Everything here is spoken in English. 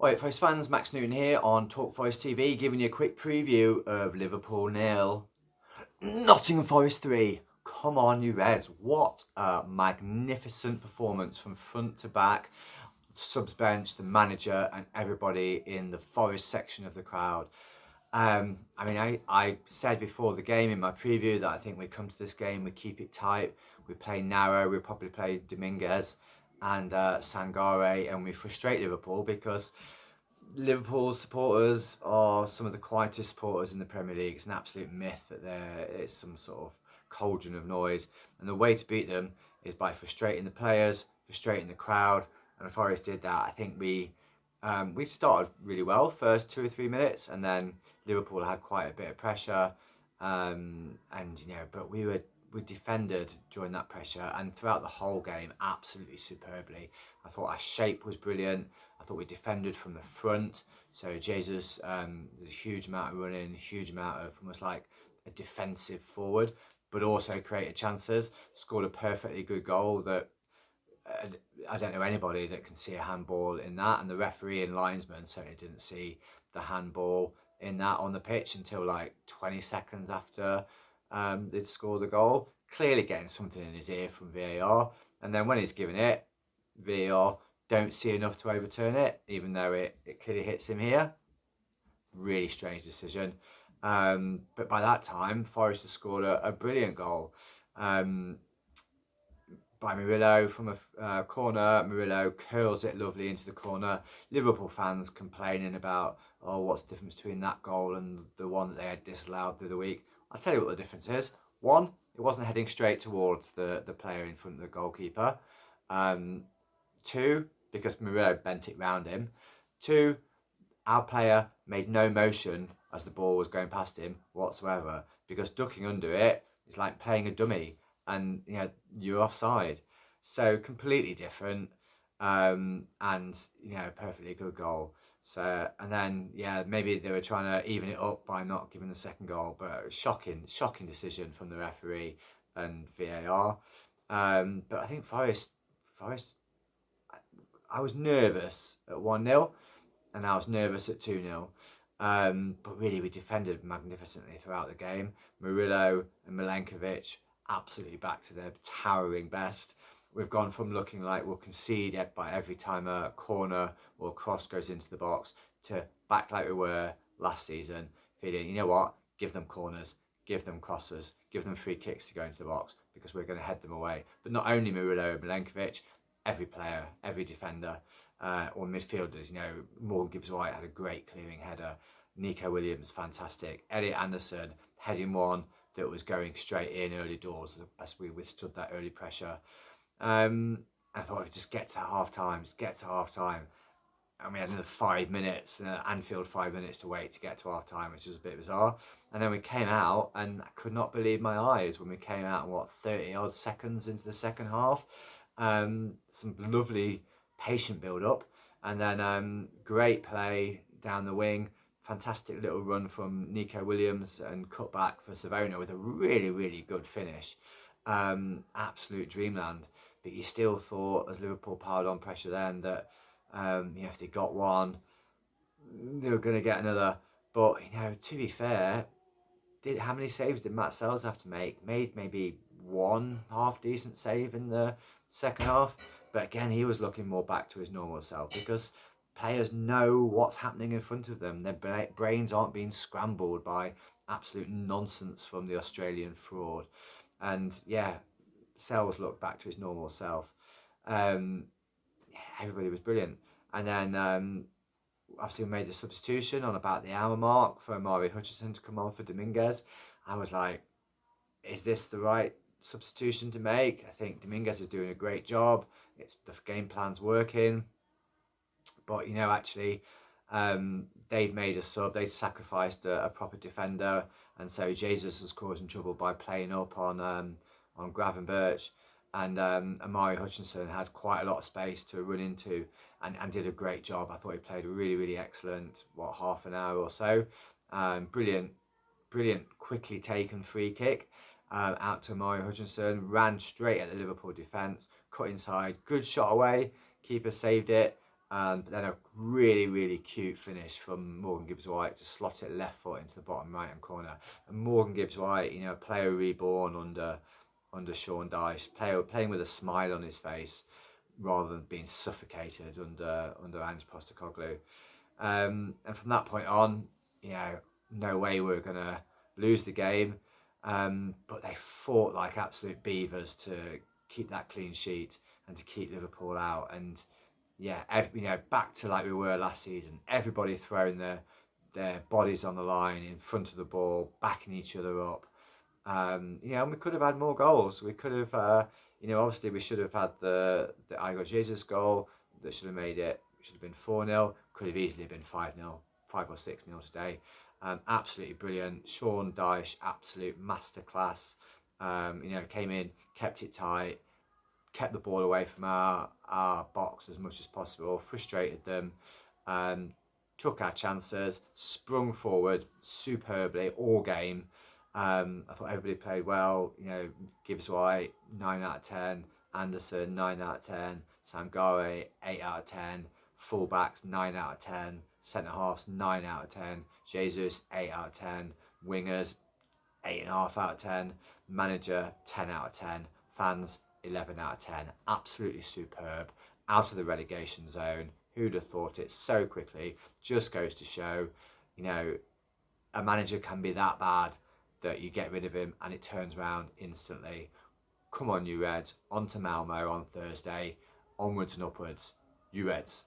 Right, Forest fans, Max Newton here on Talk Forest TV, giving you a quick preview of Liverpool 0, Nottingham Forest 3. Come on, you Reds. What a magnificent performance from front to back. Subs bench, the manager, and everybody in the Forest section of the crowd. I said before the game in my preview that I think we come to this game, we keep it tight, we play narrow, we probably play Dominguez and Sangare, and we frustrate Liverpool because Liverpool supporters are some of the quietest supporters in the Premier League. It's an absolute myth that it's some sort of cauldron of noise, and the way to beat them is by frustrating the players, frustrating the crowd, and if Forest did that, I think we started really well first 2 or 3 minutes, and then Liverpool had quite a bit of pressure, but we defended during that pressure and throughout the whole game absolutely superbly. I thought our shape was brilliant. I thought we defended from the front. So Jesus, there's a huge amount of running, huge amount of almost like a defensive forward, but also created chances. Scored a perfectly good goal that I don't know anybody that can see a handball in that, and the referee and linesman certainly didn't see the handball in that on the pitch until like 20 seconds after they'd scored the goal. Clearly getting something in his ear from VAR, and then when he's given it, VAR don't see enough to overturn it, even though it clearly hits him here. Really strange decision. But by that time, Forest has scored a brilliant goal. By Murillo from a corner. Murillo curls it lovely into the corner. Liverpool fans complaining about, oh, what's the difference between that goal and the one that they had disallowed through the week. I'll tell you what the difference is. One, it wasn't heading straight towards the player in front of the goalkeeper. Two, because Murillo bent it round him. Two, our player made no motion as the ball was going past him whatsoever, because ducking under it is like playing a dummy, and you're offside. So completely different, and perfectly good goal. So, and then maybe they were trying to even it up by not giving the second goal, but shocking decision from the referee and VAR. But I think Forest, I was nervous at 1-0, and I was nervous at 2-0. But really, we defended magnificently throughout the game. Murillo and Milenkovic absolutely back to their towering best. We've gone from looking like we'll concede by every time a corner or a cross goes into the box to back like we were last season, feeling, you know what, give them corners, give them crosses, give them free kicks to go into the box, because we're going to head them away. But not only Murillo and Milenkovic, every player, every defender, or midfielders. Morgan Gibbs-White had a great clearing header. Nico Williams, fantastic. Elliot Anderson heading one that was going straight in early doors as we withstood that early pressure. I thought we'd just get to half time. And we had another 5 minutes, Anfield 5 minutes to wait to get to half time, which was a bit bizarre. And then we came out, and I could not believe my eyes when we came out, 30 odd seconds into the second half. Some lovely patient build up, and then great play down the wing. Fantastic little run from Nico Williams and cut back for Savona with a really, really good finish. Absolute dreamland. But you still thought, as Liverpool piled on pressure then, that if they got one, they were going to get another. But to be fair, how many saves did Matt Sells have to make? Made maybe one half decent save in the second half. But again, he was looking more back to his normal self, because players know what's happening in front of them. Their brains aren't being scrambled by absolute nonsense from the Australian fraud. And Sells looked back to his normal self. Everybody was brilliant. And then obviously we made the substitution on about the hour mark for Amari Hutchinson to come on for Dominguez. I was like, is this the right substitution to make? I think Dominguez is doing a great job. The game plan's working. But actually, they'd made a sub. They'd sacrificed a proper defender, and so Jesus was causing trouble by playing up on Gravenberch, and Amari Hutchinson had quite a lot of space to run into, and did a great job. I thought he played a really, really excellent half an hour or so. Brilliant, quickly taken free kick out to Amari Hutchinson. Ran straight at the Liverpool defence, cut inside, good shot away. Keeper saved it. But then a really, really cute finish from Morgan Gibbs-White to slot it left foot into the bottom right-hand corner. And Morgan Gibbs-White, you know, player reborn under Sean Dyche, playing with a smile on his face rather than being suffocated under Ange Postecoglou. And from that point on, you know, no way we were going to lose the game. But they fought like absolute beavers to keep that clean sheet and to keep Liverpool out. And yeah, you know, back to like we were last season. Everybody throwing their bodies on the line in front of the ball, backing each other up. You know, and we could have had more goals. We could have, you know, obviously we should have had the Igor Jesus goal that should have made it. It should have been 4-0. Could have easily been 5-0, 5 or 6-0 today. Absolutely brilliant. Sean Dyche, absolute masterclass. You know, came in, kept it tight, kept the ball away from our box as much as possible, frustrated them, took our chances, sprung forward superbly all game. I thought everybody played well. You know, Gibbs-White 9 out of 10, Anderson 9 out of 10, Sangare 8 out of 10, fullbacks 9 out of 10, centre halves 9 out of 10, Jesus 8 out of 10, wingers 8.5 out of 10, manager 10 out of 10, fans 11 out of 10. Absolutely superb. Out of the relegation zone. Who'd have thought it so quickly? Just goes to show, you know, a manager can be that bad that you get rid of him and it turns around instantly. Come on, you Reds. On to Malmo on Thursday. Onwards and upwards. You Reds.